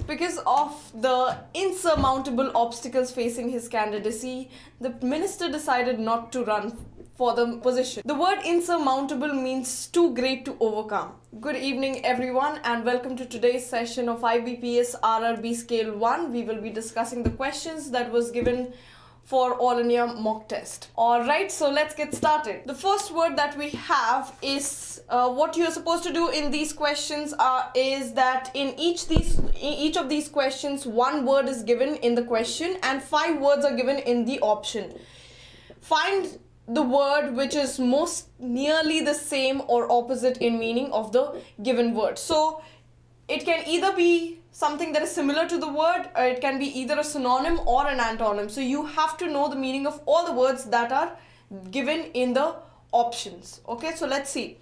Because of the insurmountable obstacles facing his candidacy, the minister decided not to run for the position. The word insurmountable means too great to overcome. Good evening everyone and welcome to today's session of IBPS RRB Scale 1. We will be discussing the questions that was given for All India mock test. Alright, so let's get started. The first word that we have is what you're supposed to do in these questions is that in each of these questions, one word is given in the question and 5 words are given in the option. Find the word which is most nearly the same or opposite in meaning of the given word. So it can either be something that is similar to the word, or it can be either a synonym or an antonym. So you have to know the meaning of all the words that are given in the options. Okay, so let's see.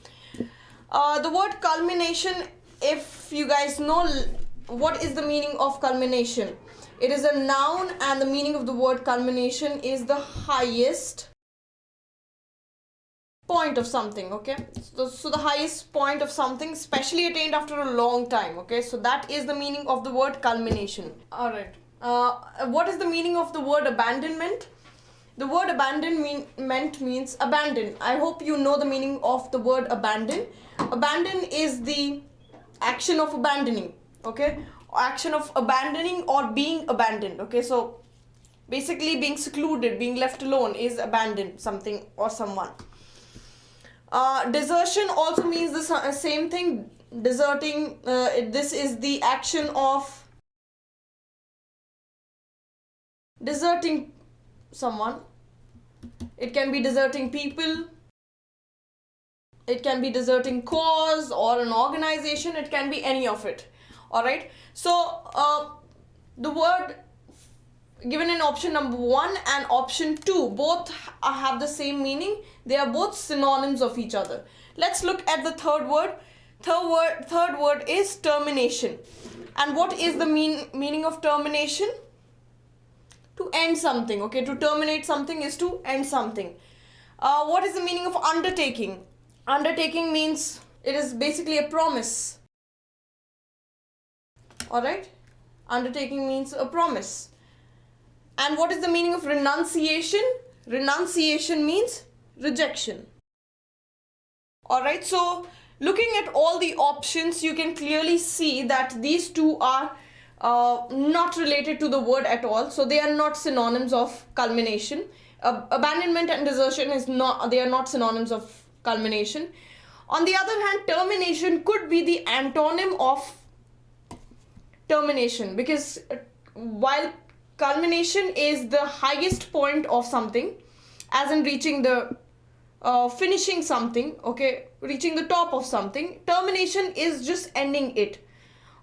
The word culmination, if you guys know what is the meaning of culmination, it is a noun and the meaning of the word culmination is the highest point of something. Okay, so the highest point of something, especially attained after a long time. Okay, so that is the meaning of the word culmination. All right, what is the meaning of the word abandonment? The word abandonment means abandon. I hope you know the meaning of the word abandon. Abandon is the action of abandoning. Okay, action of abandoning or being abandoned. Okay, so basically being secluded, being left alone is abandon something or someone. Desertion also means the same thing. Deserting, this is the action of deserting someone. It can be deserting people, it can be deserting cause or an organization, it can be any of it. Alright, so the word given in option number 1 and option 2 both have the same meaning. They are both synonyms of each other. Let's look at the third word. Third word is termination. And what is the meaning of termination? To end something. Okay, to terminate something is to end something. What is the meaning of undertaking? Undertaking means it is basically a promise. Alright, undertaking means a promise. And what is the meaning of renunciation? Renunciation means rejection. Alright, so looking at all the options, you can clearly see that these two are not related to the word at all. So they are not synonyms of culmination. Abandonment and desertion they are not synonyms of culmination. On the other hand, termination could be the antonym of termination, because while culmination is the highest point of something, as in reaching the finishing something, okay, reaching the top of something. Termination is just ending it.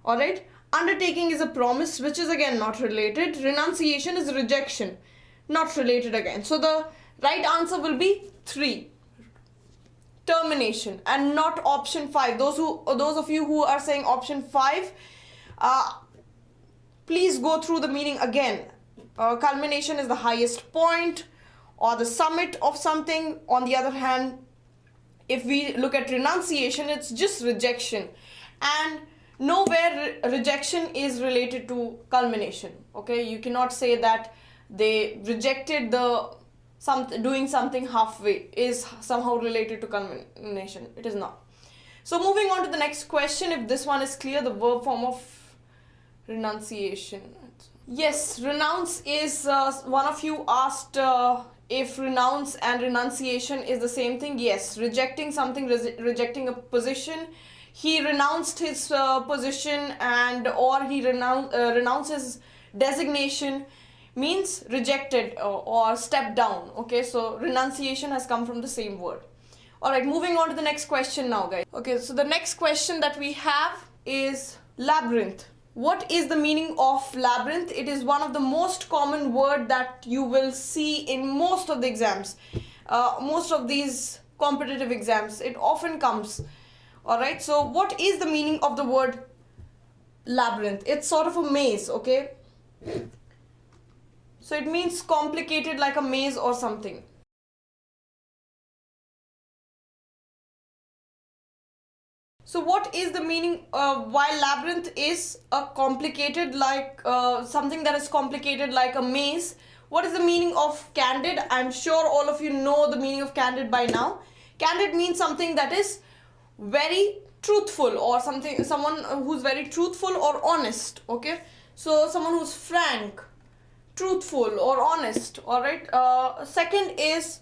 Alright, undertaking is a promise, which is again not related. Renunciation is rejection, not related again. So the right answer will be 3, termination, and not option 5. Those of you who are saying option 5, please go through the meaning again. Culmination is the highest point or the summit of something. On the other hand, if we look at renunciation, it's just rejection, and nowhere rejection is related to culmination. Okay, you cannot say that they rejected doing something halfway is somehow related to culmination. It is not. So moving on to the next question, if this one is clear, the verb form of renunciation. Yes, renounce is, one of you asked if renounce and renunciation is the same thing. Yes, rejecting something, rejecting a position. He renounced his position or he renounces designation means rejected or stepped down. Okay, so renunciation has come from the same word. Alright, moving on to the next question now, guys. Okay, so the next question that we have is labyrinth. What is the meaning of labyrinth? It is one of the most common word that you will see in most of the exams, most of these competitive exams. It often comes. Alright, so what is the meaning of the word labyrinth? It's sort of a maze, okay? So it means complicated, like a maze or something. So what is the meaning, while labyrinth is a complicated, like something that is complicated like a maze, what is the meaning of candid? I'm sure all of you know the meaning of candid by now. Candid means something that is very truthful, or someone who's very truthful or honest, okay? So someone who's frank, truthful or honest, all right? Second is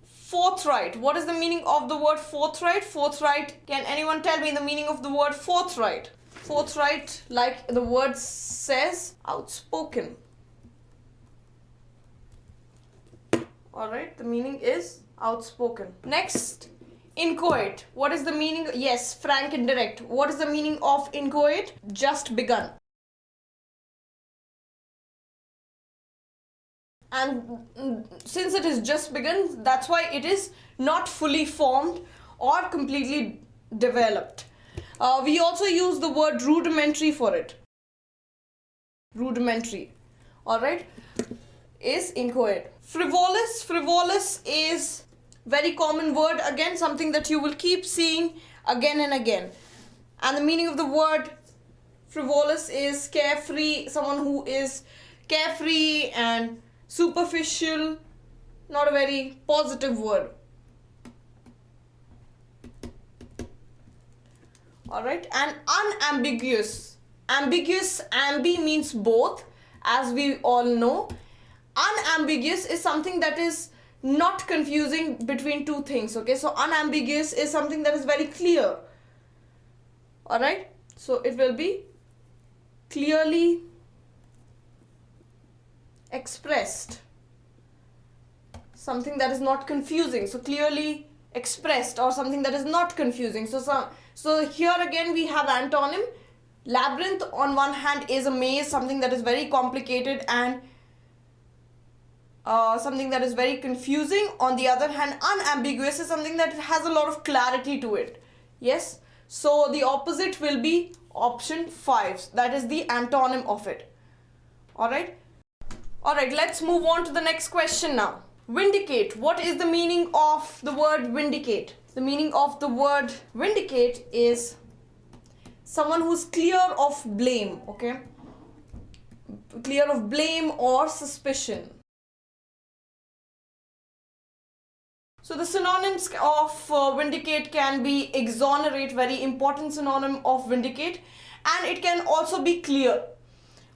forthright. What is the meaning of the word forthright? Forthright, can anyone tell me the meaning of the word forthright? Forthright, like the word says, outspoken. All right, the meaning is outspoken. Next, inchoate. What is the meaning? Yes, frank and direct. What is the meaning of inchoate? Just begun. And since it is just begun, that's why it is not fully formed or completely developed. We also use the word rudimentary for it. Rudimentary, all right, is inchoate. Frivolous. Frivolous is very common word, again something that you will keep seeing again and again. And the meaning of the word frivolous is carefree, someone who is carefree and superficial, not a very positive word. All right, and unambiguous. Ambiguous, ambi means both, as we all know. Unambiguous is something that is not confusing between two things, okay? So unambiguous is something that is very clear. All right, so it will be clearly expressed, something that is not confusing. So clearly expressed, or something that is not confusing. So here again we have antonym. Labyrinth on one hand is a maze, something that is very complicated and something that is very confusing. On the other hand, unambiguous is something that has a lot of clarity to it. Yes, so the opposite will be option 5. That is the antonym of it. All right. All right, let's move on to the next question now. Vindicate. What is the meaning of the word vindicate? The meaning of the word vindicate is someone who's clear of blame, okay? Clear of blame or suspicion. So the synonyms of vindicate can be exonerate, very important synonym of vindicate, and it can also be clear.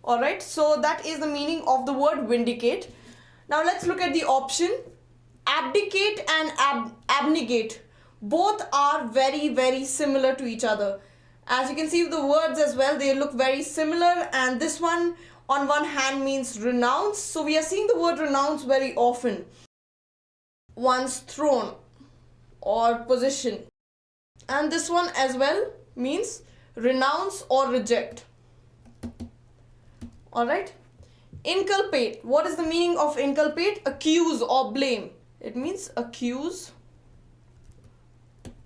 All right, so that is the meaning of the word vindicate. Now let's look at the option. Abdicate and abnegate, both are very, very similar to each other. As you can see the words as well, they look very similar, and this one on one hand means renounce. So we are seeing the word renounce very often. One's throne or position. And this one as well means renounce or reject. All right. Inculpate. What is the meaning of inculpate? Accuse or blame. It means accuse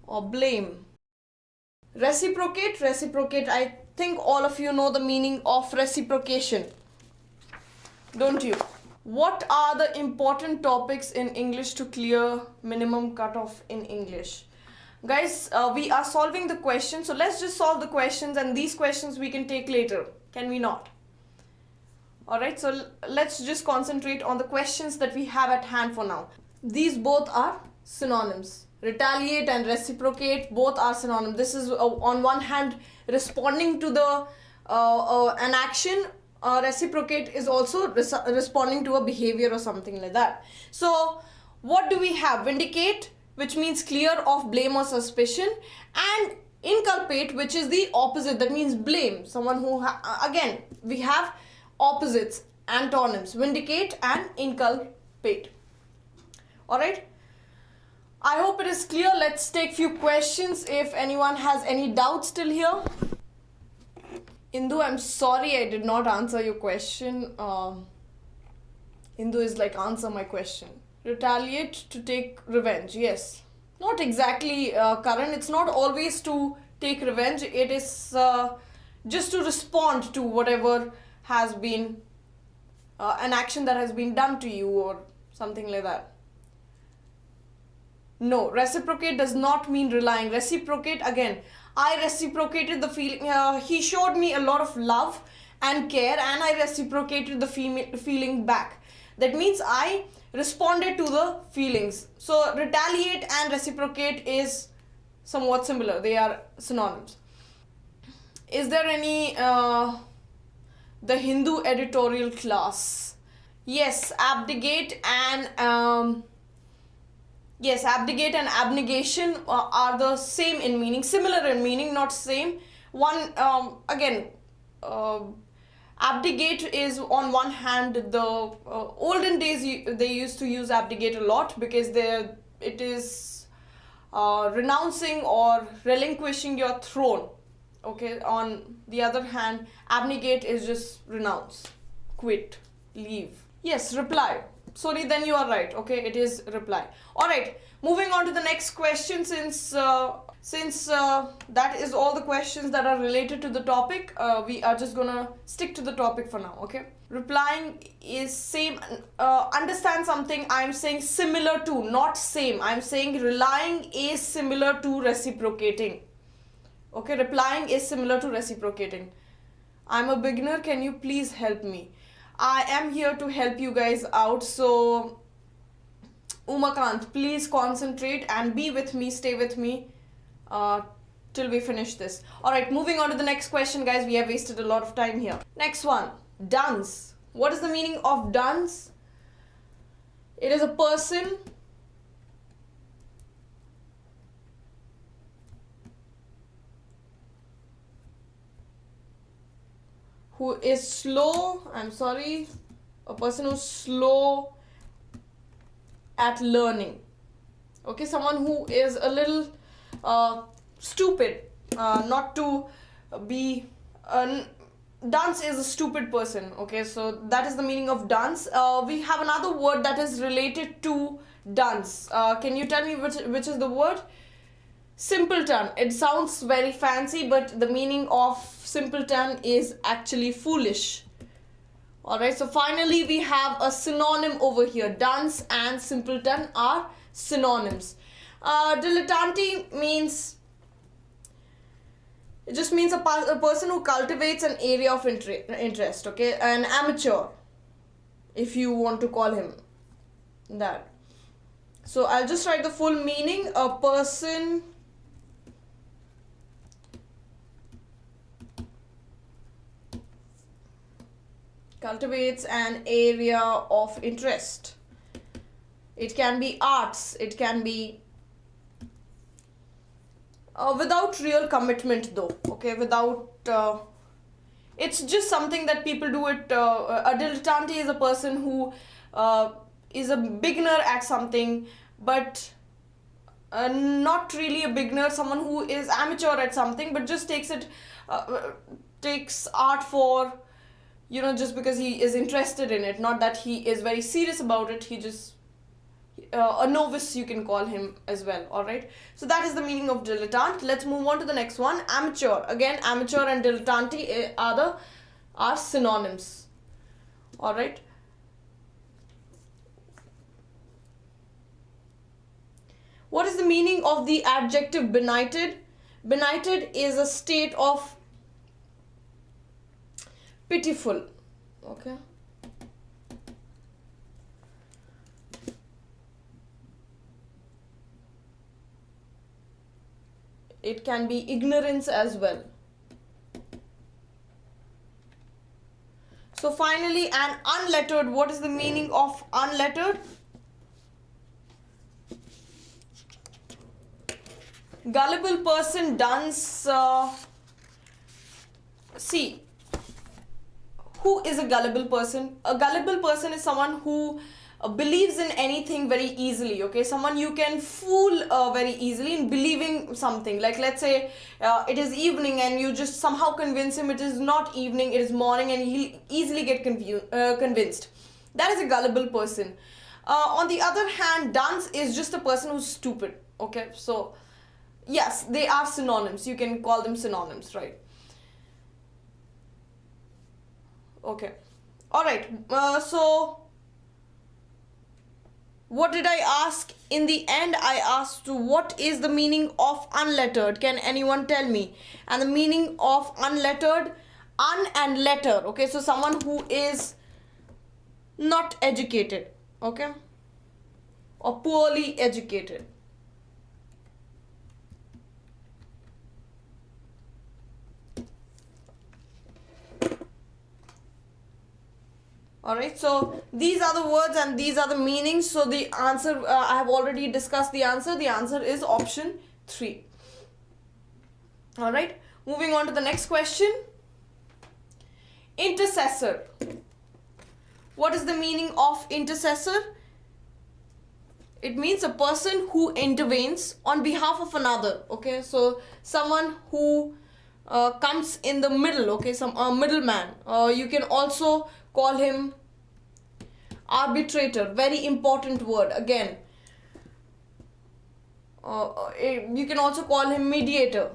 or blame. Reciprocate. Reciprocate. I think all of you know the meaning of reciprocation, don't you? What are the important topics in English to clear minimum cutoff in English? Guys, we are solving the question, so let's just solve the questions, and these questions we can take later, can we not? Alright, so let's just concentrate on the questions that we have at hand for now. These both are synonyms. Retaliate and reciprocate, both are synonyms. This is on one hand responding to the an action. Reciprocate is also responding to a behavior or something like that. So what do we have? Vindicate, which means clear of blame or suspicion, and inculpate, which is the opposite, that means blame. Someone who again we have opposites, antonyms, vindicate and inculpate. All right, I hope it is clear. Let's take few questions if anyone has any doubts till here. Indu, I'm sorry I did not answer your question. Indu is like, answer my question. Retaliate, to take revenge. Yes. Not exactly, Karan. It's not always to take revenge. It is just to respond to whatever has been an action that has been done to you or something like that. No, reciprocate does not mean relying. Reciprocate, again, I reciprocated the feeling. He showed me a lot of love and care, and I reciprocated the feeling back. That means I responded to the feelings. So retaliate and reciprocate is somewhat similar. They are synonyms. Is there any the Hindu editorial class? Yes, abdicate and abnegation are the same in meaning, similar in meaning, not same. One again, abdicate is on one hand the olden days they used to use abdicate a lot because it is renouncing or relinquishing your throne. Okay, on the other hand, abnegate is just renounce, quit, leave. Yes, reply. Sorry, then you are right. Okay, it is reply. All right, moving on to the next question. Since that is all the questions that are related to the topic, we are just gonna stick to the topic for now. Okay, replying is same. Understand something? I'm saying similar to, not same. I'm saying relying is similar to reciprocating. Okay, replying is similar to reciprocating. I'm a beginner. Can you please help me? I am here to help you guys out. So, Umakant, please concentrate and be with me, stay with me till we finish this. Alright, moving on to the next question, guys. We have wasted a lot of time here. Next one, dunce. What is the meaning of dunce? It is a person who is slow, a person who's slow at learning. Okay, someone who is a little stupid, not to be, dunce is a stupid person. Okay, so that is the meaning of dunce. We have another word that is related to dunce. Can you tell me which is the word? Simpleton. It sounds very fancy, but the meaning of simpleton is actually foolish. Alright, so finally we have a synonym over here. Dunce and simpleton are synonyms. Dilettante means, it just means a person who cultivates an area of interest. Okay, an amateur, if you want to call him that. So I'll just write the full meaning. A person cultivates an area of interest. It can be arts, it can be without real commitment though. Okay, without it's just something that people do it. A dilettante is a person who is a beginner at something, but not really a beginner, someone who is amateur at something but just takes art for, you know, just because he is interested in it, not that he is very serious about it. He just a novice, you can call him as well. All right, so that is the meaning of dilettante. Let's move on to the next one. Amateur. Again, amateur and dilettante are synonyms. All right, what is the meaning of the adjective benighted? Benighted is a state of pitiful. Okay, it can be ignorance as well. So finally, an unlettered. What is the meaning of unlettered? Gullible person, dunce. See, who is a gullible person? A gullible person is someone who believes in anything very easily. Okay, someone you can fool very easily in believing something. Like, let's say it is evening and you just somehow convince him it is not evening, it is morning, and he'll easily get convinced. That is a gullible person. On the other hand, dunce is just a person who's stupid. Okay, so yes, they are synonyms. You can call them synonyms, right? Okay, all right. So What did I ask in the end? I asked what is the meaning of unlettered? Can anyone tell me? And the meaning of unlettered, un and letter, okay, so someone who is not educated, okay, or poorly educated. Alright, so these are the words and these are the meanings. So the answer, I have already discussed the answer. The answer is option 3. Alright, moving on to the next question. Intercessor. What is the meaning of intercessor? It means a person who intervenes on behalf of another. Okay, so someone who comes in the middle. Okay, some middleman. You can also call him arbitrator. Very important word again. You can also call him mediator.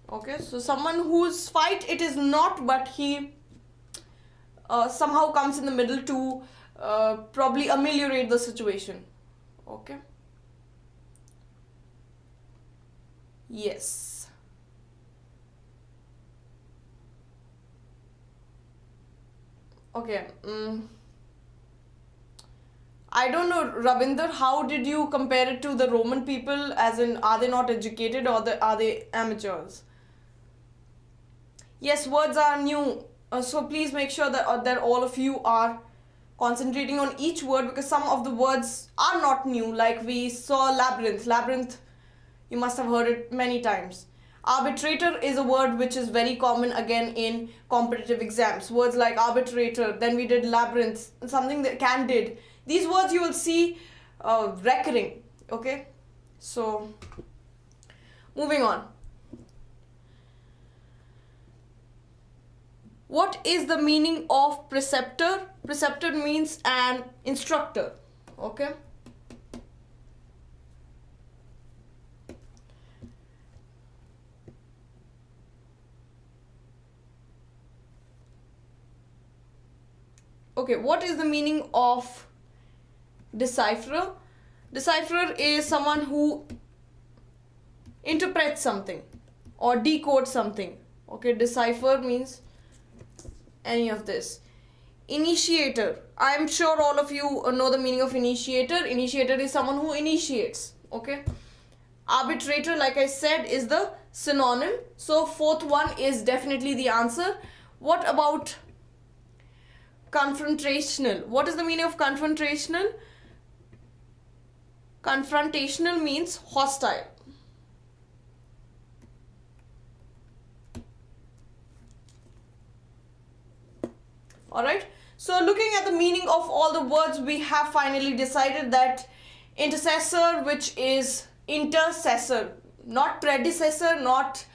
Okay, so someone whose fight it is not, but he somehow comes in the middle to probably ameliorate the situation. Okay. Yes. Okay. I don't know, Ravinder, how did you compare it to the Roman people? As in, are they not educated or are they amateurs? Yes, words are new. So please make sure that all of you are concentrating on each word, because some of the words are not new. Like we saw labyrinth. Labyrinth, you must have heard it many times. Arbitrator is a word which is very common again in competitive exams. Words like arbitrator, then we did labyrinth, something that candid. These words you will see recurring. Okay, so moving on. What is the meaning of preceptor? Preceptor means an instructor. Okay. Okay, what is the meaning of decipherer? Decipherer is someone who interprets something or decodes something. Okay, decipher means any of this. Initiator. I am sure all of you know the meaning of initiator. Initiator is someone who initiates. Okay. Arbitrator, like I said, is the synonym. So fourth one is definitely the answer. What about confrontational? What is the meaning of confrontational? Confrontational means hostile. Alright, so looking at the meaning of all the words, we have finally decided that intercessor, which is intercessor, not predecessor, not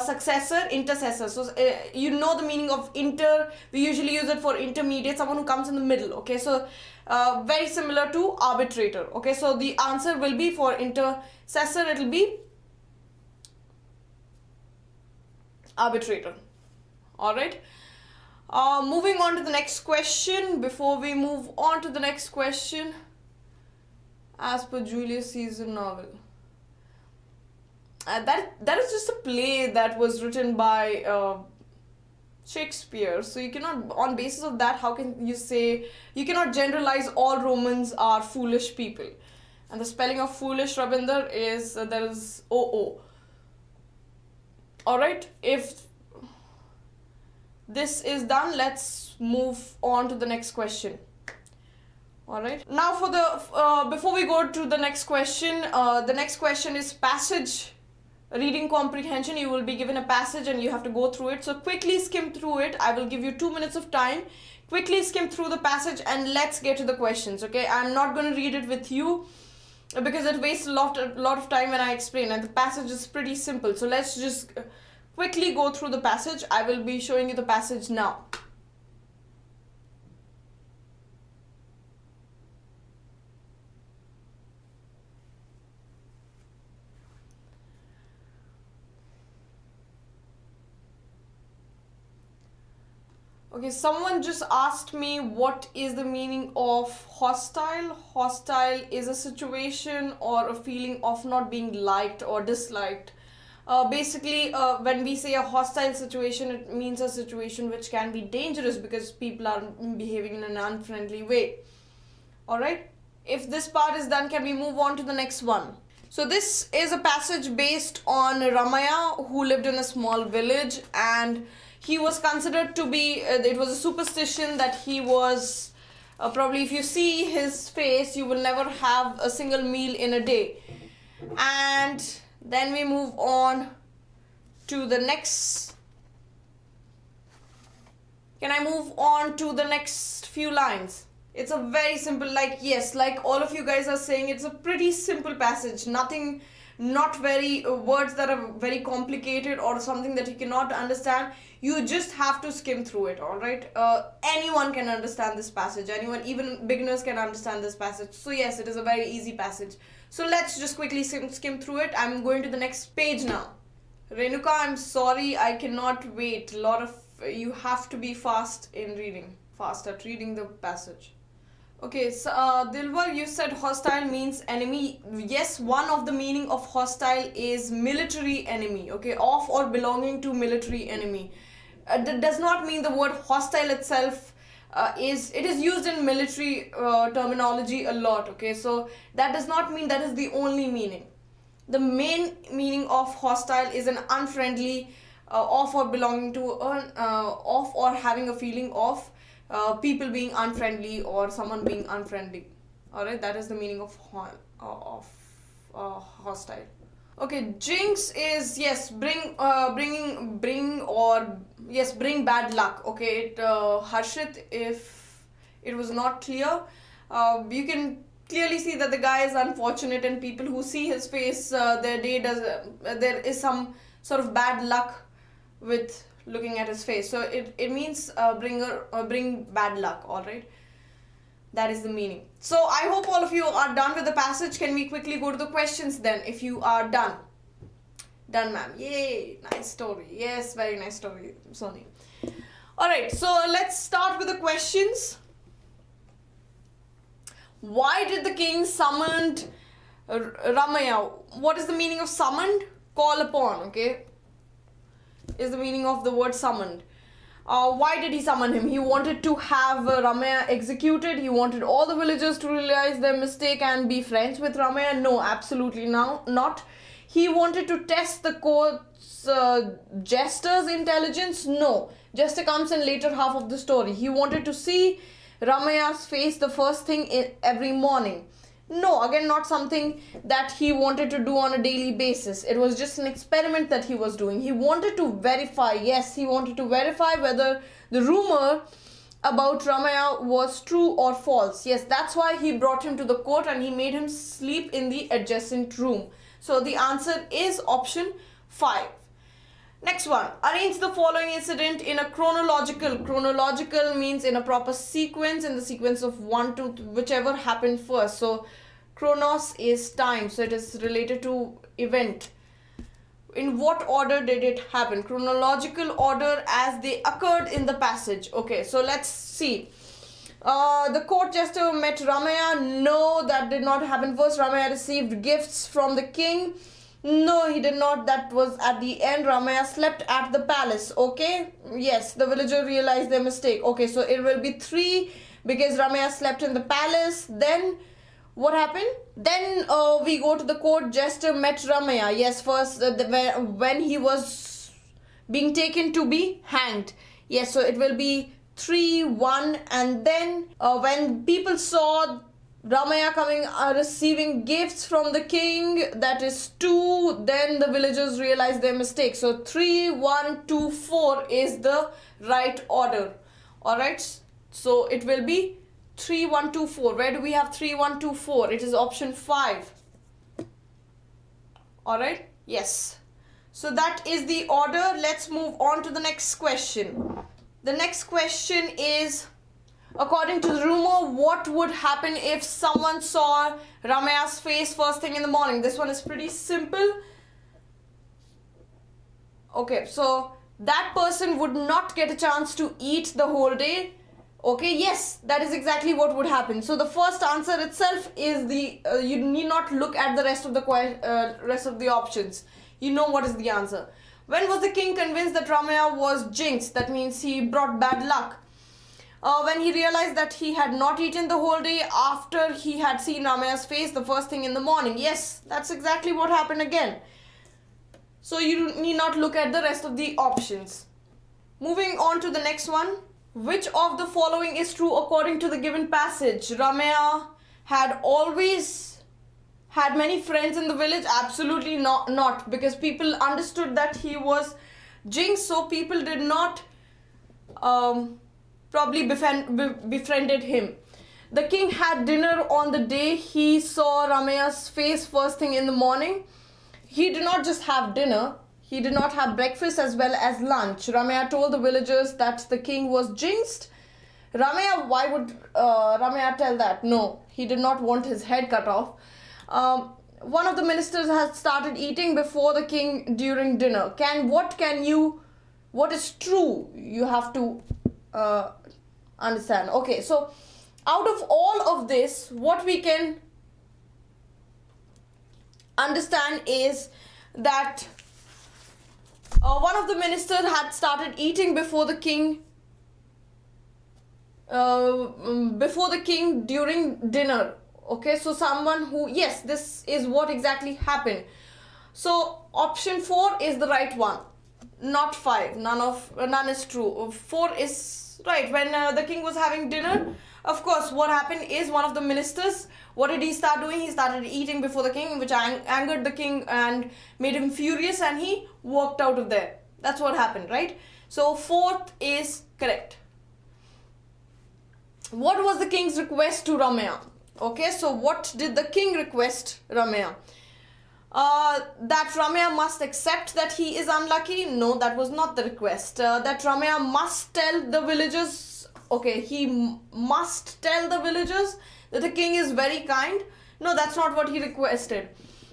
successor, intercessor. So you know the meaning of inter, we usually use it for intermediate, someone who comes in the middle. Okay, so very similar to arbitrator. Okay, so the answer will be for intercessor, it will be arbitrator. Alright. Moving on to the next question. Before we move on to the next question, as per Julius Caesar novel, that is just a play that was written by Shakespeare. So you cannot, on basis of that, how can you say, you cannot generalize all Romans are foolish people. And the spelling of foolish, Ravinder, is there is O-O. Alright, if this is done, let's move on to the next question. Alright, now for the before we go to the next question is passage reading comprehension. You will be given a passage and you have to go through it. So quickly skim through it. I will give you 2 minutes of time. Quickly skim through the passage and let's get to the questions. Okay, I'm not going to read it with you because it wastes a lot of time when I explain, and the passage is pretty simple. So let's just quickly go through the passage. I will be showing you the passage now. Okay, someone just asked me what is the meaning of hostile. Hostile is a situation or a feeling of not being liked or disliked. Basically, when we say a hostile situation, it means a situation which can be dangerous because people are behaving in an unfriendly way. Alright, if this part is done, can we move on to the next one? So this is a passage based on Ramaya, who lived in a small village, and he was considered to be, it was a superstition that he was, probably if you see his face, you will never have a single meal in a day. And then we move on to the next. Can I move on to the next few lines? It's a very simple, like all of you guys are saying, it's a pretty simple passage. Nothing, not very words that are very complicated or something that you cannot understand. You just have to skim through it, alright? Anyone can understand this passage. Anyone, even beginners can understand this passage. So yes, it is a very easy passage. So let's just quickly skim through it. I'm going to the next page now. Renuka, I'm sorry, I cannot wait. You have to be fast in reading. Fast at reading the passage. Okay, so Dilwar, you said hostile means enemy. Yes, one of the meaning of hostile is military enemy. Okay, of or belonging to military enemy. That does not mean the word hostile itself is used in military terminology a lot. Okay, so that does not mean that is the only meaning. The main meaning of hostile is an unfriendly, of or belonging to, of or having a feeling of people being unfriendly or someone being unfriendly. Alright, that is the meaning of hostile. Okay, jinx is bring bad luck. Okay, Harshit, if it was not clear, you can clearly see that the guy is unfortunate, and people who see his face, there is some sort of bad luck with looking at his face. So it means bring bad luck. All right, that is the meaning. So I hope all of you are done with the passage. Can we quickly go to the questions then, if you are done? Done, ma'am. Yay, nice story. Yes, very nice story, Sony. All right, so let's start with the questions. Why did the king summoned Ramaya? What is the meaning of summoned? Call upon. Okay, is the meaning of the word summoned. Why did he summon him? He wanted to have Ramaya executed. He wanted all the villagers to realize their mistake and be friends with Ramaya. No, absolutely not. He wanted to test the court's jester's intelligence. No, jester comes in later half of the story. He wanted to see Ramaya's face the first thing every morning. No, again, not something that he wanted to do on a daily basis. It was just an experiment that he was doing. He wanted to verify, yes, he wanted to verify whether the rumor about Ramaya was true or false. Yes, that's why he brought him to the court and he made him sleep in the adjacent room. So the answer is option 5. Next one, arrange the following incident in a chronological. Chronological means in a proper sequence, in the sequence of 1 to whichever happened first. So chronos is time, so it is related to event. In what order did it happen? Chronological order as they occurred in the passage. Okay, so let's see. The court jester met Ramaya. No, that did not happen first. Ramaya received gifts from the king. No, he did not. That was at the end. Ramaya slept at the palace. Okay, yes, the villager realized their mistake. Okay, so it will be 3 because Ramaya slept in the palace. Then what happened? Then we go to the court jester met Ramaya. Yes, first when he was being taken to be hanged. Yes, so it will be 3, 1, and then when people saw Ramaya coming, receiving gifts from the king, that is 2, then the villagers realized their mistake. So 3, 1, 2, 4 is the right order. Alright, so it will be 3, 1, 2, 4. Where do we have 3, 1, 2, 4? It is option 5. Alright, yes. So that is the order. Let's move on to the next question. The next question is, according to the rumor, what would happen if someone saw Ramaya's face first thing in the morning? This one is pretty simple. Okay, so that person would not get a chance to eat the whole day. Okay, yes, that is exactly what would happen. So the first answer itself is the you need not look at the rest of the options. You know what is the answer. When was the king convinced that Ramaya was jinxed? That means he brought bad luck. When he realized that he had not eaten the whole day after he had seen Ramaya's face the first thing in the morning. Yes, that's exactly what happened again. So you need not look at the rest of the options. Moving on to the next one. Which of the following is true according to the given passage? Ramaya had always had many friends in the village. Absolutely not, because people understood that he was jinxed, so people did not probably befriended him. The king had dinner on the day he saw Ramaya's face first thing in the morning. He did not just have dinner, he did not have breakfast as well as lunch. Ramaya told the villagers that the king was jinxed. Ramaya, why would Ramaya tell that? No, he did not want his head cut off. One of the ministers had started eating before the king during dinner. What is true? You have to understand. Okay, so out of all of this, what we can understand is that one of the ministers had started eating before the king during dinner. Okay, so someone who, yes, this is what exactly happened. So option 4 is the right one, not 5. None is true. 4 is right. When the king was having dinner, of course, what happened is one of the ministers, what did he start doing? He started eating before the king, which angered the king and made him furious, and he walked out of there. That's what happened, right? So 4th is correct. What was the king's request to Ramaya? Okay, so what did the king request Ramaya? That Ramaya must accept that he is unlucky? No, that was not the request. That Ramaya must tell the villagers. Okay, he must tell the villagers that the king is very kind. No, that's not what he requested.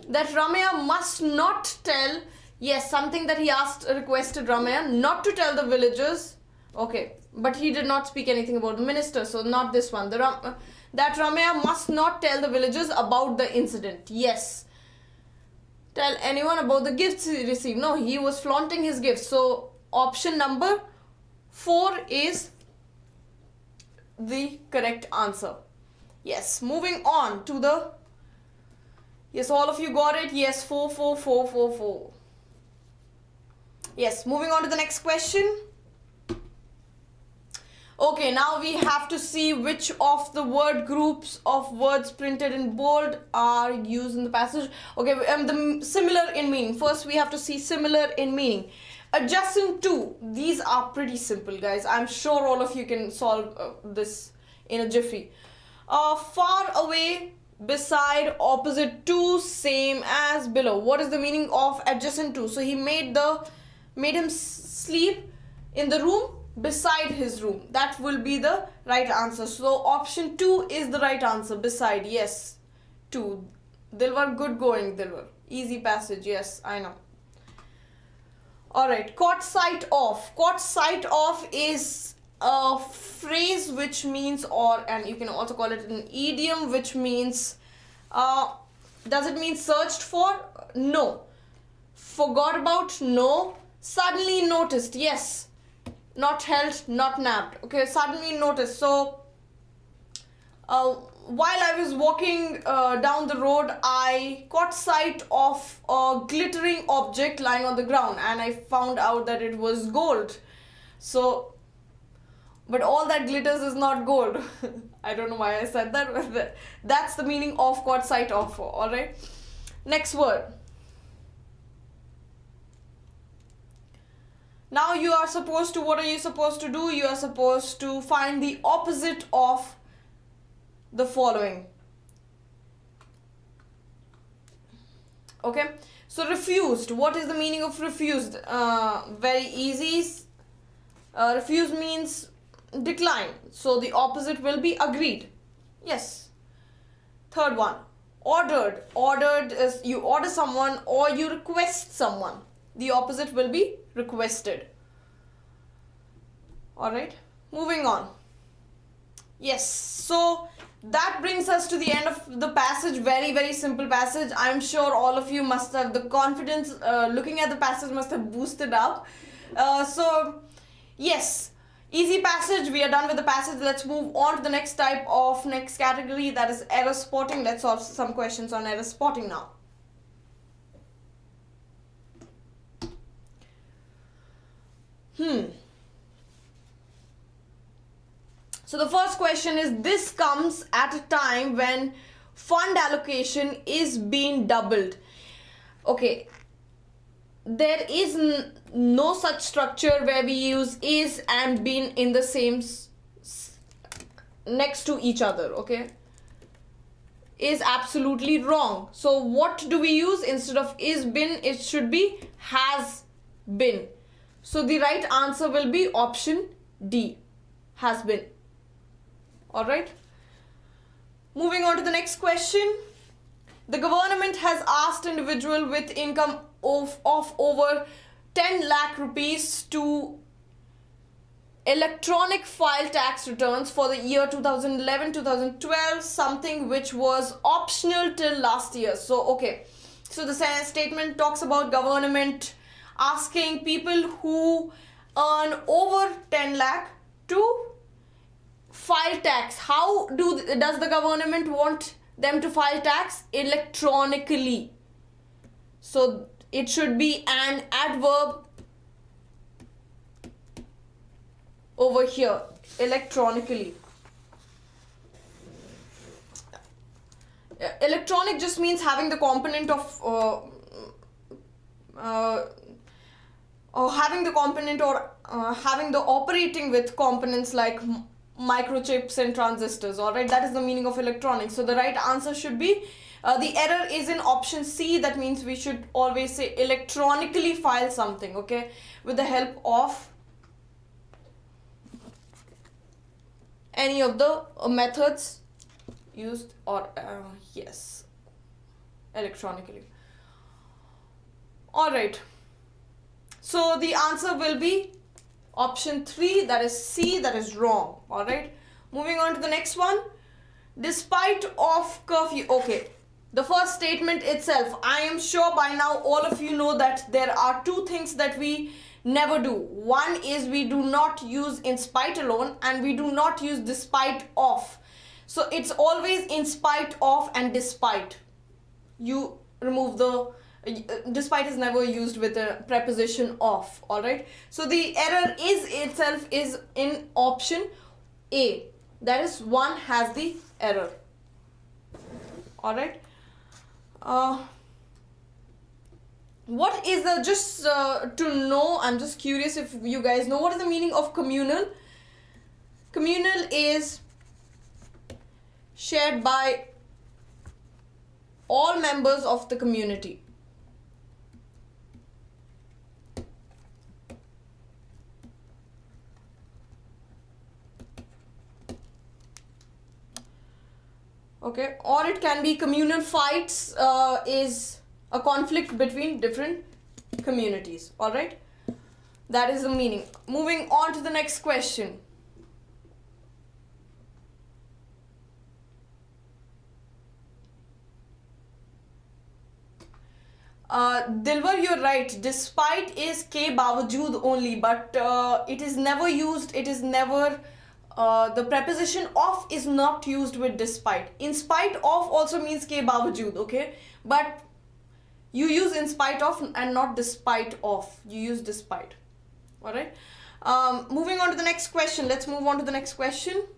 That Ramaya must not tell, yes, something that he requested Ramaya not to tell the villagers. Okay, but he did not speak anything about the minister, so not this one. That Ramaya must not tell the villagers about the incident. Yes. Tell anyone about the gifts he received. No, he was flaunting his gifts. So option number 4 is the correct answer. Yes, moving on to the, yes, all of you got it. Yes, 4, 4, 4, 4, 4. Yes, moving on to the next question. Okay, now we have to see which of the word groups of words printed in bold are used in the passage. Okay, the similar in meaning. First, we have to see similar in meaning. Adjacent to, these are pretty simple, guys. I'm sure all of you can solve this in a jiffy. Far away, beside, opposite to, same as, below. What is the meaning of adjacent to? So he made him sleep in the room beside his room. That will be the right answer. So option 2 is the right answer. Beside, yes, 2. Dilwar, good going, Dilwar. Easy passage, yes, I know. Alright, caught sight of. Caught sight of is a phrase which means, and you can also call it an idiom, which means, does it mean searched for? No. Forgot about? No. Suddenly noticed? Yes. Not held, not nabbed. Okay, suddenly noticed. So, while I was walking down the road, I caught sight of a glittering object lying on the ground, and I found out that it was gold. So, but all that glitters is not gold. I don't know why I said that, but that's the meaning of caught sight of. Alright, next word. Now you are supposed to, what are you supposed to do? You are supposed to find the opposite of the following. Okay, so refused. What is the meaning of refused? Very easy. Refuse means decline. So the opposite will be agreed. Yes. Third one. Ordered. Ordered is you order someone or you request someone. The opposite will be requested. All right, moving on. Yes, so that brings us to the end of the passage. Very, very simple passage. I'm sure all of you must have the confidence, looking at the passage must have boosted up. So yes, easy passage. We are done with the passage. Let's move on to the next category, that is error spotting. Let's solve some questions on error spotting now. So the first question is, this comes at a time when fund allocation is being doubled. Okay, there is no such structure where we use is and been in the same next to each other. Okay, is absolutely wrong. So what do we use instead of is been? It should be has been. So the right answer will be option D, has been. All right, moving on to the next question. The government has asked individual with income of over 10 lakh rupees to electronic file tax returns for the year 2011-2012, something which was optional till last year. So okay, so the statement talks about government asking people who earn over 10 lakh to file tax. How does the government want them to file tax? Electronically. So it should be an adverb over here, electronically. Electronic just means having the component of having the operating with components like microchips and transistors. All right, that is the meaning of electronics. So the right answer should be the error is in option C. That means we should always say electronically file something, okay, with the help of any of the methods used, or yes, electronically. All right, so the answer will be option 3, that is C, that is wrong. All right, moving on to the next one. Despite of curfew. Okay, the first statement itself, I am sure by now all of you know that there are two things that we never do. One is we do not use in spite alone, and we do not use despite of. So it's always in spite of and despite. You remove the despite is never used with a preposition of. All right, so the error is itself is in option A, that is 1 has the error. All right, what is the, just to know, I'm just curious if you guys know what is the meaning of communal. Communal is shared by all members of the community. Okay, or it can be communal fights, is a conflict between different communities. All right, that is the meaning. Moving on to the next question. Dilwar, you're right. Despite is ke bawajood only, but it is never used. It is never. The preposition of is not used with despite. In spite of also means ke bawajood, okay? But you use in spite of and not despite of. You use despite. All right. Moving on to the next question. Let's move on to the next question.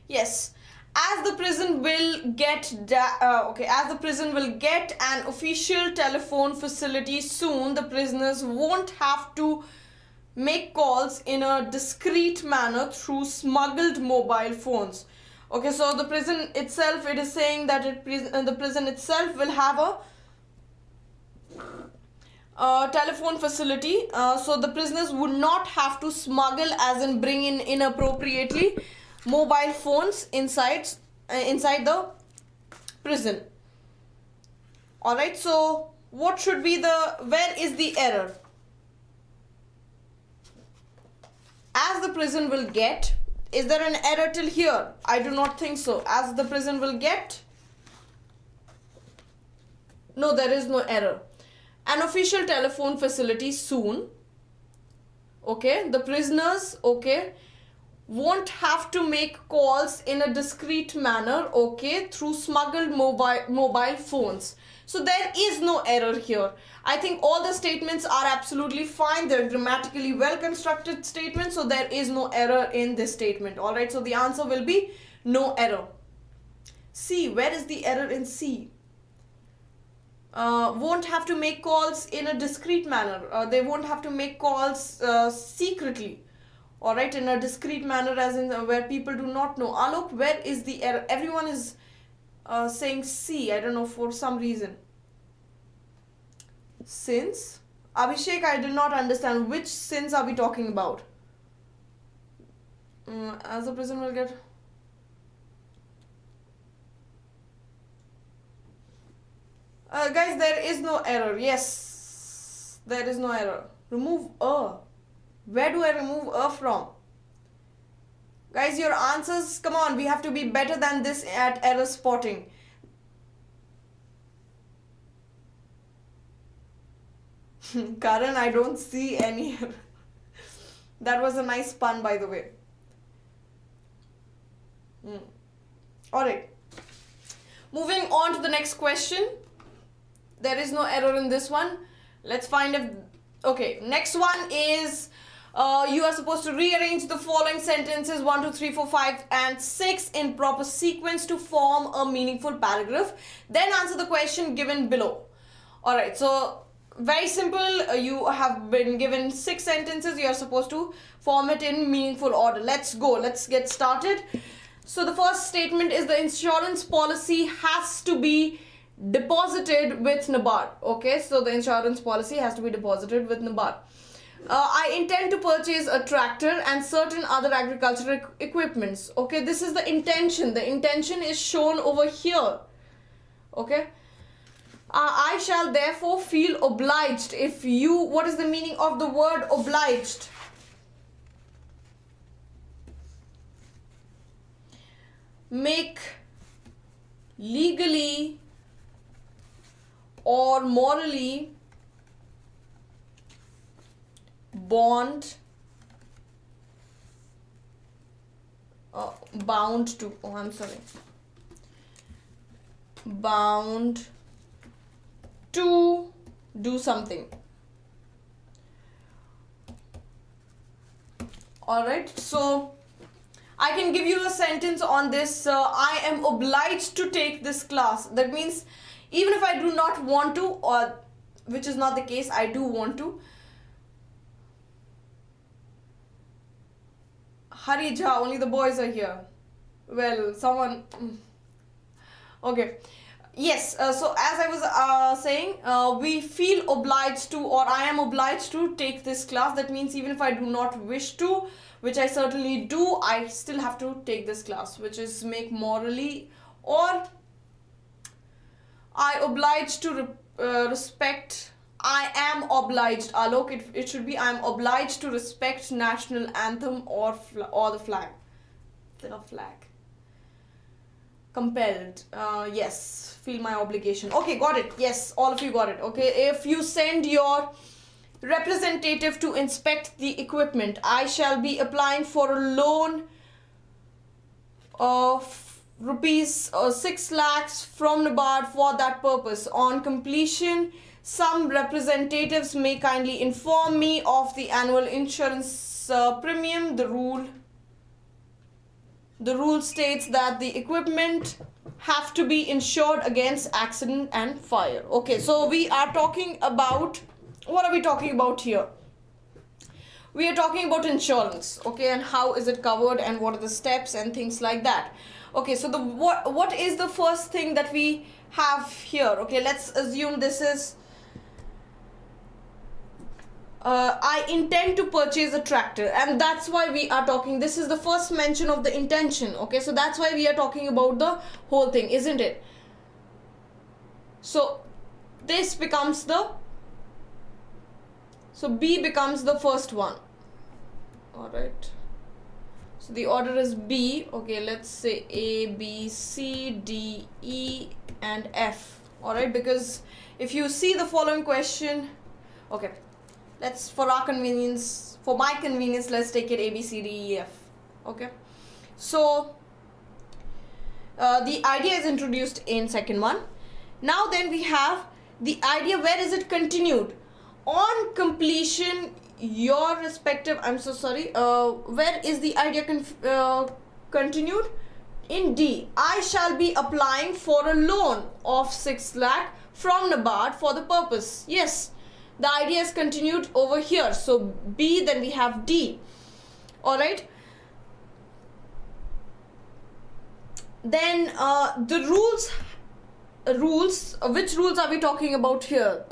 Yes. As the prison will get an official telephone facility soon, the prisoners won't have to make calls in a discreet manner through smuggled mobile phones. Okay, so the prison itself, it is saying that the prison itself will have a telephone facility, so the prisoners would not have to smuggle, as in bring in inappropriately, mobile phones inside the prison. All right, so what should be where is the error? As the prison will get, is there an error till here? I do not think so. As the prison will get, no, there is no error. An official telephone facility soon. Okay, the prisoners, okay, won't have to make calls in a discreet manner, okay, through smuggled mobile phones. So there is no error here. I think all the statements are absolutely fine. They're grammatically well constructed statements, so there is no error in this statement. All right, so the answer will be no error. C, where is the error in C? Won't have to make calls in a discreet manner. They won't have to make calls secretly. All right, in a discreet manner, as in where people do not know. Alok, where is the error? Everyone is saying C. I don't know, for some reason. Since. Abhishek, I did not understand. Which sins are we talking about? As the prison will get... guys, there is no error. Yes, there is no error. Remove a. Where do I remove a from? Guys, your answers, come on, we have to be better than this at error spotting. Karan, I don't see any. That was a nice pun, by the way. Alright. Moving on to the next question. There is no error in this one. Let's find if... Okay, next one is... you are supposed to rearrange the following sentences 1, 2, 3, 4, 5 and 6 in proper sequence to form a meaningful paragraph. Then answer the question given below. Alright, so very simple. You have been given 6 sentences. You are supposed to form it in meaningful order. Let's go. Let's get started. So the first statement is the insurance policy has to be deposited with NABARD. Okay, so the insurance policy has to be deposited with NABARD. I intend to purchase a tractor and certain other agricultural equipments. Okay, this is the intention. The intention is shown over here. Okay. I shall therefore feel obliged if you... What is the meaning of the word obliged? Make legally or morally bound to, oh, I'm sorry, bound to do something. All right, so I can give you a sentence on this. I am obliged to take this class. That means even if I do not want to, or which is not the case, I do want to. Hurry, Ja, only the boys are here. Well, someone... Okay. Yes, so as I was saying, we feel obliged to, or I am obliged to take this class. That means even if I do not wish to, which I certainly do, I still have to take this class, which is make morally, or I oblige to respect... I am obliged, Alok, it should be I am obliged to respect national anthem or the flag. The flag. Compelled. Yes, feel my obligation. Okay, got it. Yes, all of you got it. Okay, if you send your representative to inspect the equipment, I shall be applying for a loan of rupees 6 lakhs from NABARD for that purpose. On completion, some representatives may kindly inform me of the annual insurance premium. The rule states that the equipment have to be insured against accident and fire. Okay, so we are talking about, what are we talking about here? We are talking about insurance, okay, and how is it covered and what are the steps and things like that. Okay, so what is the first thing that we have here? Okay, let's assume this is I intend to purchase a tractor, and that's why we are talking. This is the first mention of the intention. Okay, so that's why we are talking about the whole thing, isn't it? So this becomes the, so B becomes the first one. Alright, so the order is B. Okay, let's say A, B, C, D, E and F. Alright, because if you see the following question, okay, let's, for our convenience, for my convenience, let's take it A, B, C, D, E, F. Okay, so the idea is introduced in second one. Now then we have the idea, where is it continued? On completion, your respective, I'm so sorry, where is the idea continued? In D, I shall be applying for a loan of 6 lakh from NABARD for the purpose. Yes, the idea is continued over here. So B, then we have D. Alright. Then the rules, which rules are we talking about here?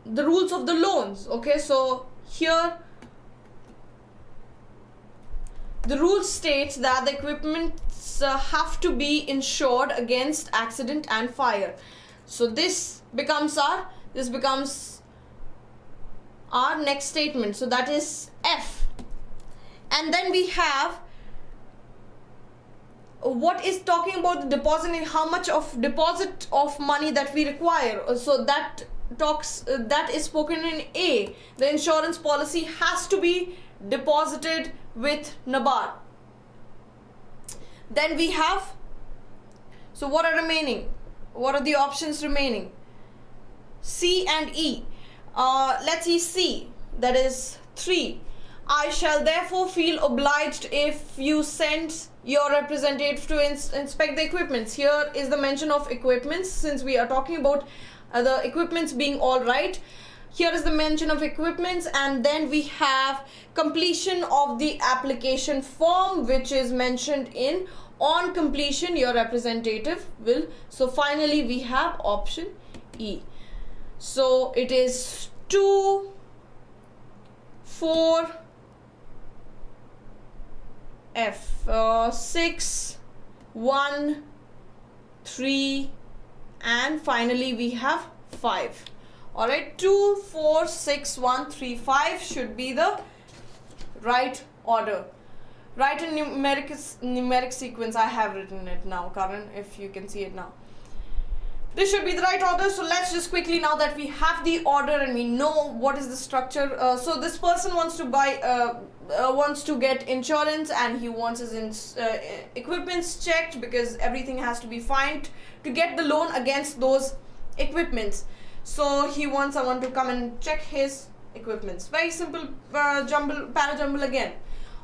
The rules of the loans. Okay, so here the rule states that the equipments have to be insured against accident and fire. So this becomes our next statement. So that is F. And then we have what is talking about the deposit and how much of deposit of money that we require. So that talks, that is spoken in A. The insurance policy has to be deposited with NABARD. Then we have, so what are remaining? What are the options remaining? C and E. Let's see C, that is 3. I shall therefore feel obliged if you send your representative to inspect the equipments. Here is the mention of equipments, since we are talking about the equipments being all right. Here is the mention of equipments, and then we have completion of the application form, which is mentioned in on completion your representative will. So finally we have option E. So it is 2, 4, F, 6, 1, 3 and finally we have 5. Alright, 2, 4, 6, 1, 3, 5 should be the right order. Write in numeric sequence. I have written it now, Karan, if you can see it now. This should be the right order. So let's just quickly, now that we have the order and we know what is the structure. So this person wants to buy, wants to get insurance, and he wants his equipments checked because everything has to be fine to get the loan against those equipments. So he wants someone to come and check his equipments. Very simple para-jumble again.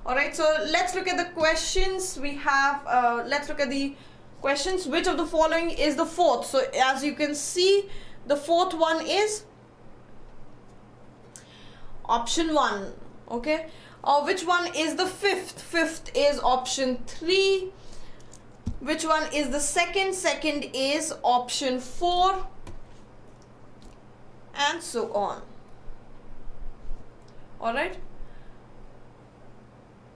Alright, so let's look at the questions we have. Let's look at the questions. Which of the following is the fourth? So as you can see, the fourth one is option 1. Okay, which one is the fifth? Fifth is option 3. Which one is the second? Second is option 4, and so on. Alright.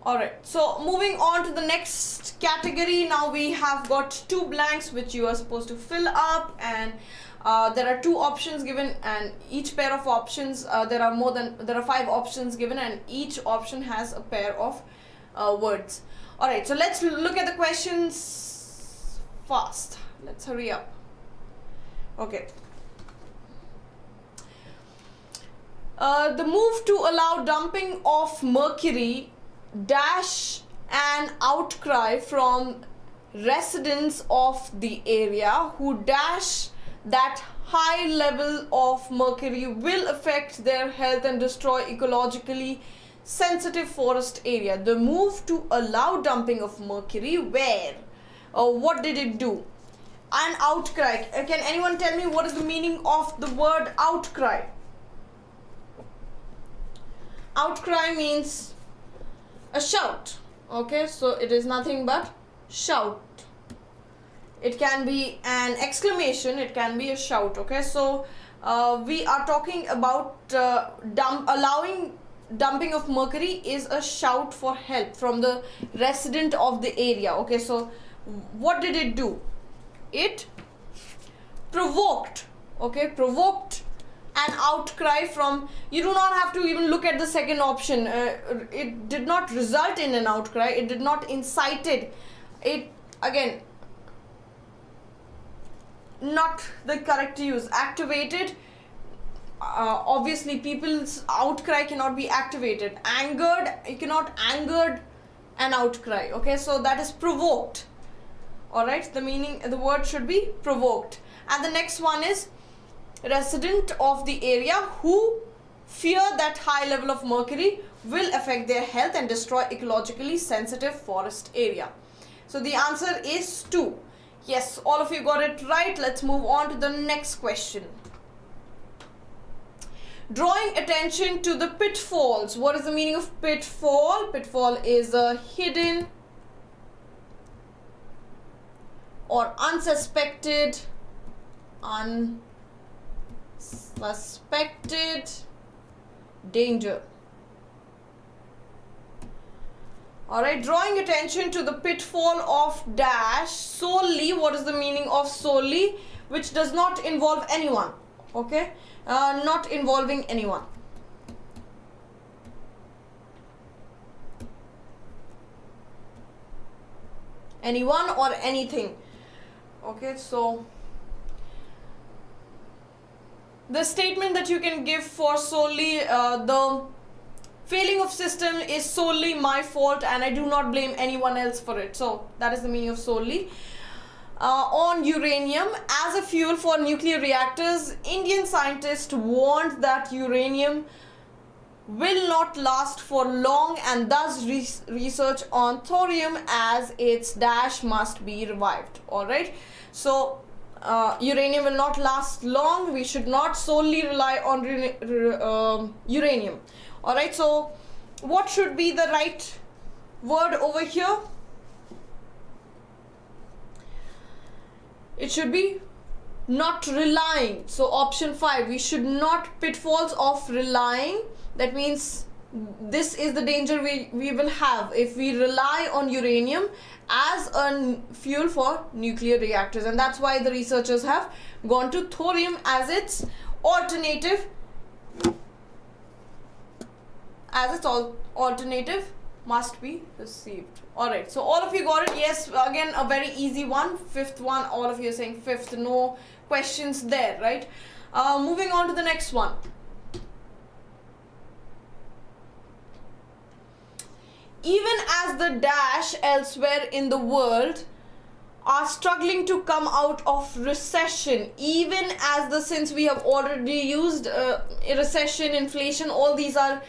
Alright, so moving on to the next category. Now we have got 2 blanks which you are supposed to fill up, and there are 2 options given, and each pair of options, there are 5 options given, and each option has a pair of words. Alright, so let's look at the questions fast. Let's hurry up. Okay. The move to allow dumping of mercury dash an outcry from residents of the area who dash that high level of mercury will affect their health and destroy ecologically sensitive forest area. The move to allow dumping of mercury, where? What did it do? An outcry. Can anyone tell me what is the meaning of the word outcry? Outcry means a shout. Okay, so it is nothing but shout. It can be an exclamation, it can be a shout. Okay, so we are talking about allowing dumping of mercury is a shout for help from the resident of the area. Okay, so what did it do? It provoked Okay, provoked an outcry from, you do not have to even look at the second option. It did not result in an outcry, it did not incited it. Again, not the correct use. Activated, obviously people's outcry cannot be activated. Angered, you cannot angered an outcry. Okay, so that is provoked. All right, the meaning, the word should be provoked. And the next one is resident of the area who fear that high level of mercury will affect their health and destroy ecologically sensitive forest area. So the answer is 2. Yes, all of you got it right. Let's move on to the next question. Drawing attention to the pitfalls. What is the meaning of pitfall? Pitfall is a hidden or unsuspected danger. Alright, drawing attention to the pitfall of dash solely. What is the meaning of solely? Which does not involve anyone. Okay, not involving anyone. Anyone or anything. Okay, so the statement that you can give for solely, the failing of system is solely my fault and I do not blame anyone else for it. So that is the meaning of solely. On uranium as a fuel for nuclear reactors, Indian scientists warned that uranium will not last for long, and thus research on thorium as its dash must be revived. Alright, so uranium will not last long. We should not solely rely on uranium. Alright, so what should be the right word over here? It should be not relying. So option 5, we should not, pitfalls of relying. That means this is the danger we will have if we rely on uranium as a fuel for nuclear reactors, and that's why the researchers have gone to thorium as its alternative, alternative must be received. Alright, so all of you got it. Yes, again a very easy one. 5th one, all of you are saying 5th, no questions there, right? Moving on to the next one. Even as the dash elsewhere in the world are struggling to come out of recession, even as the, since we have already used recession, inflation, all these are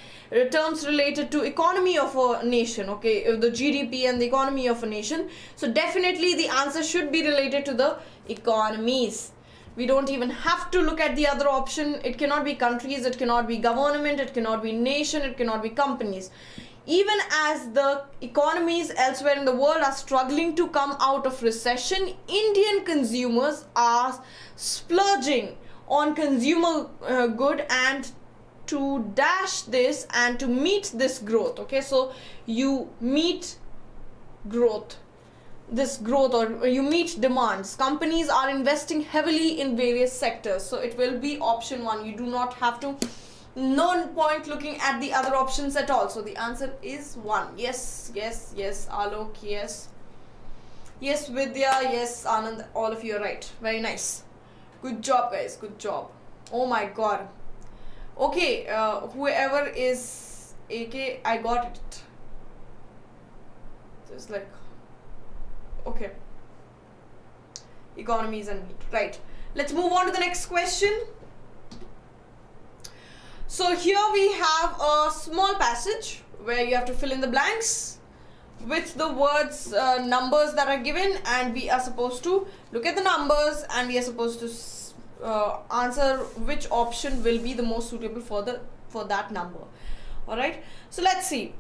terms related to economy of a nation, okay, the GDP and the economy of a nation. So definitely the answer should be related to the economies. We don't even have to look at the other option. It cannot be countries, it cannot be government, it cannot be nation, it cannot be companies. Even as the economies elsewhere in the world are struggling to come out of recession, Indian consumers are splurging on consumer good and to dash this and to meet this growth. Okay, so you meet growth, this growth, or you meet demands. Companies are investing heavily in various sectors, so it will be option 1. You do not have to, no point looking at the other options at all. So the answer is 1. Yes, yes, yes, Alok, yes, yes, Vidya, yes, Anand, all of you are right. Very nice, good job guys, good job. Oh my god. Okay, whoever is AK, I got it. Just like, okay, economies and meat, right? Let's move on to the next question. So here we have a small passage where you have to fill in the blanks with the words, numbers that are given, and we are supposed to look at the numbers and we are supposed to answer which option will be the most suitable for that number. All right, so let's see.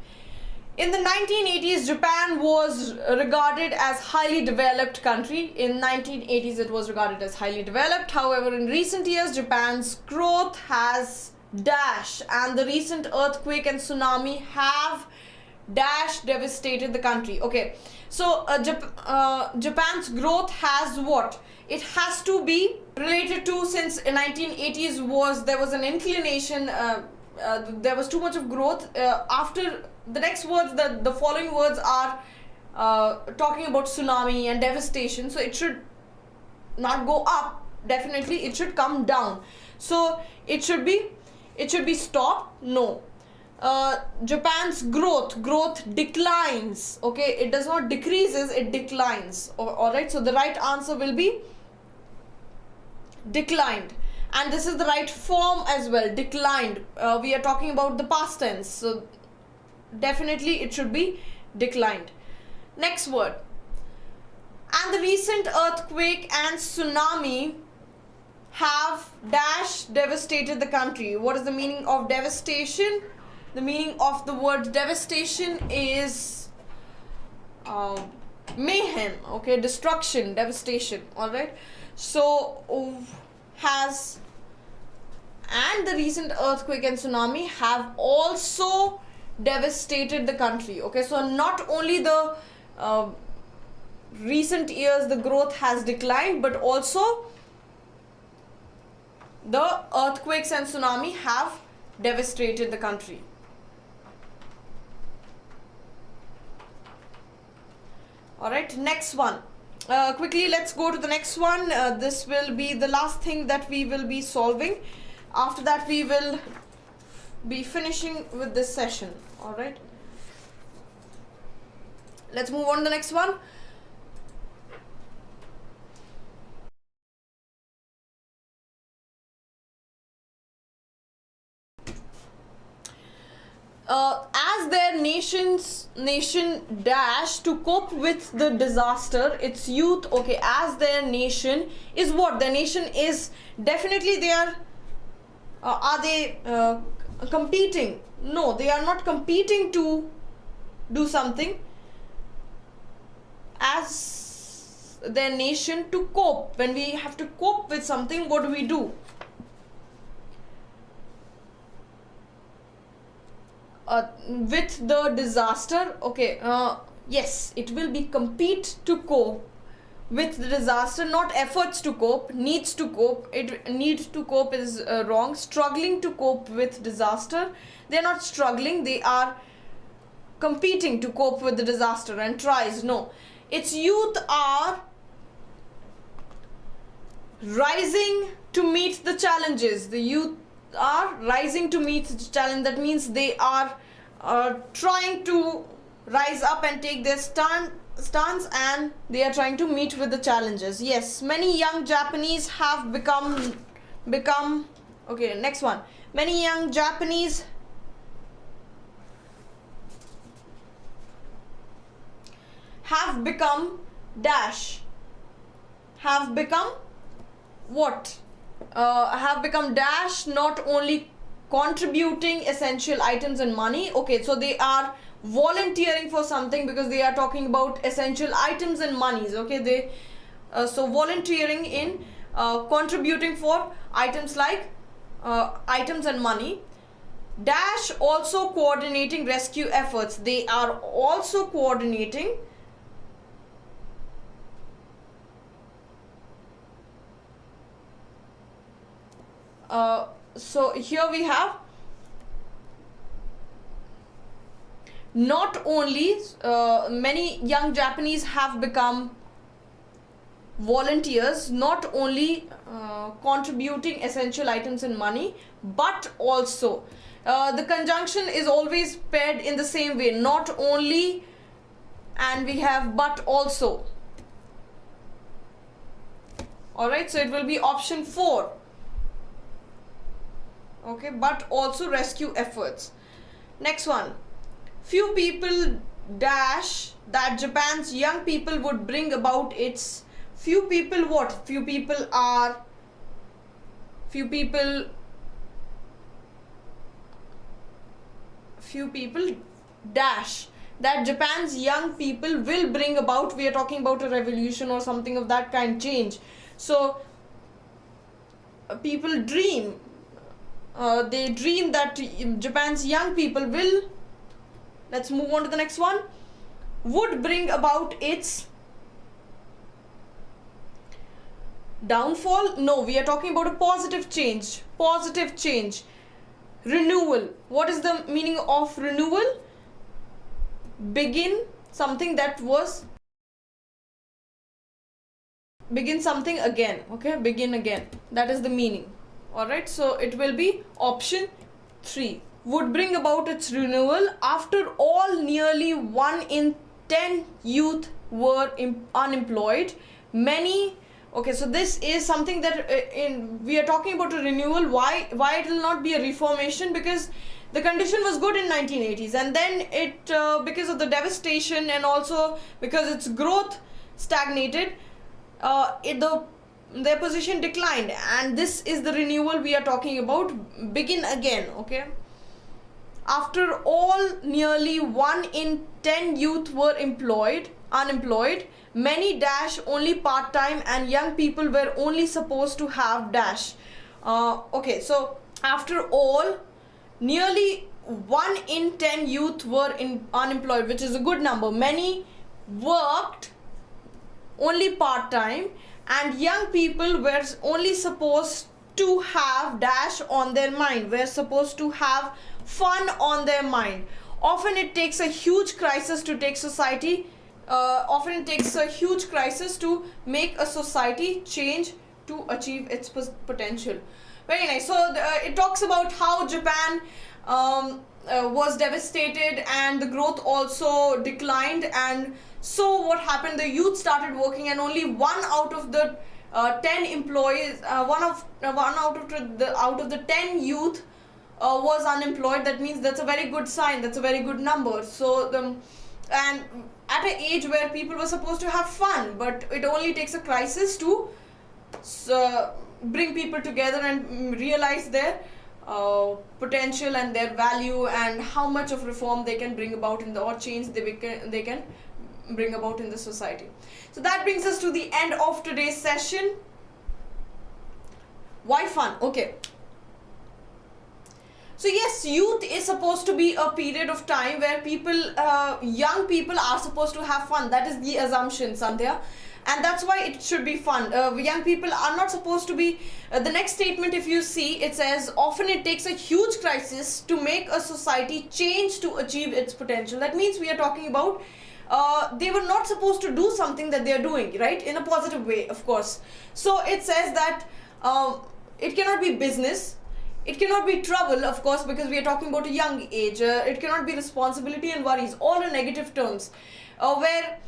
In the 1980s, Japan was regarded as highly developed country. In 1980s, it was regarded as highly developed. However, in recent years, Japan's growth has dash, and the recent earthquake and tsunami have dash devastated the country. Okay, so Japan's growth has what? It has to be related to, since 1980s there was an inclination, there was too much of growth. After the next words, the following words are talking about tsunami and devastation, so it should not go up, definitely it should come down. So it should be stopped. No, Japan's growth declines. Okay, it does not decreases, it declines. All right, so the right answer will be declined, and this is the right form as well, declined. We are talking about the past tense, so definitely it should be declined. Next word. And the recent earthquake and tsunami have dash devastated the country. What is the meaning of devastation? The meaning of the word devastation is mayhem. Okay, destruction, devastation. All right, so and the recent earthquake and tsunami have also devastated the country. Okay, so not only the recent years the growth has declined, but also the earthquakes and tsunami have devastated the country. All right, next one. Quickly, let's go to the next one. This will be the last thing that we will be solving. After that, we will be finishing with this session. All right, let's move on to the next one. As their nation dash to cope with the disaster, its youth. Okay, as their nation is what? Their nation is definitely they are they competing? No, they are not competing to do something. As their nation to cope. When we have to cope with something, what do? With the disaster. Okay, yes, it will be compete to cope with the disaster, not efforts to cope, needs to cope. It needs to cope is wrong. Struggling to cope with disaster. They're not struggling, they are competing to cope with the disaster and tries. No, its youth are rising to meet the challenges. The youth are rising to meet the challenge. That means they are trying to rise up and take their stance, and they are trying to meet with the challenges. Yes, many young Japanese have become okay, next one. Many young Japanese have become dash. Have become what? Have become dash, not only contributing essential items and money. Okay, so they are volunteering for something, because they are talking about essential items and monies. Okay, they so volunteering in contributing for items like items and money. Dash also coordinating rescue efforts. They are also coordinating so here we have not only many young Japanese have become volunteers, not only contributing essential items and money, but also the conjunction is always paired in the same way, not only, and we have but also. All right, so it will be option 4. Okay, but also rescue efforts. Next one. Few people dash that Japan's young people would bring about its. Few people what? Few people dash that Japan's young people will bring about. We are talking about a revolution or something of that kind, change. So people dream. They dream that Japan's young people will Let's move on to the next one. Would bring about its downfall. No, we are talking about a positive change. Positive change. Renewal. What is the meaning of renewal? Begin something that was, begin something again. Okay, begin again. That is the meaning. Alright, so it will be option 3. Would bring about its renewal. After all, nearly 1 in 10 youth were unemployed. Many. Okay, so this is something that we are talking about a renewal. Why it will not be a reformation? Because the condition was good in 1980s, and then it because of the devastation and also because its growth stagnated, their position declined, and this is the renewal we are talking about. Begin again. Okay. After all, nearly 1 in 10 youth were unemployed. Many dash only part-time, and young people were only supposed to have dash. Okay, so after all, nearly 1 in 10 youth were unemployed, which is a good number. Many worked only part-time, and young people were only supposed to have dash on their mind, were supposed to have fun on their mind. Often it takes a huge crisis to take society. Often it takes a huge crisis to make a society change to achieve its potential. Very nice. So it talks about how Japan was devastated and the growth also declined, and so what happened, the youth started working, and only 1 out of the 10 employees, one out of the 10 youth was unemployed. That means that's a very good sign, that's a very good number. So and at an age where people were supposed to have fun, but it only takes a crisis to bring people together and realize their potential and their value, and how much of reform they can bring about in the, or change they can bring about in the society. So that brings us to the end of today's session. Why fun? Okay. So yes, youth is supposed to be a period of time where people, young people are supposed to have fun. That is the assumption, Sandhya. And that's why it should be fun. Young people are not supposed to be, the next statement if you see, it says, often it takes a huge crisis to make a society change to achieve its potential. That means we are talking about, they were not supposed to do something that they are doing, right? In a positive way, of course. So it says that it cannot be business. It cannot be trouble, of course, because we are talking about a young age. It cannot be responsibility and worries, all in negative terms, where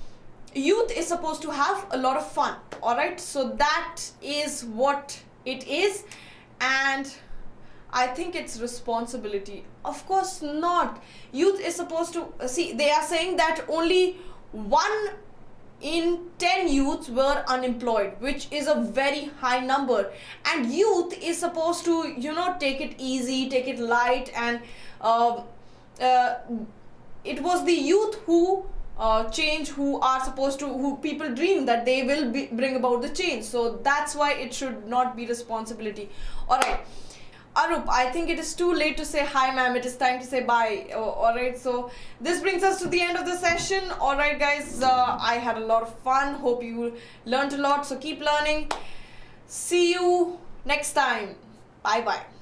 youth is supposed to have a lot of fun. All right, so that is what it is, and I think it's responsibility. Of course not. Youth is supposed to see, they are saying that only 1 in 10 youths were unemployed, which is a very high number, and youth is supposed to, you know, take it easy, take it light, and it was the youth who change, who are supposed to, who people dream that they will bring about the change. So that's why it should not be responsibility. All right, Arup, I think it is too late to say hi, ma'am. It is time to say bye. All right, so this brings us to the end of the session. All right, guys, I had a lot of fun. Hope you learned a lot. So keep learning. See you next time. Bye bye.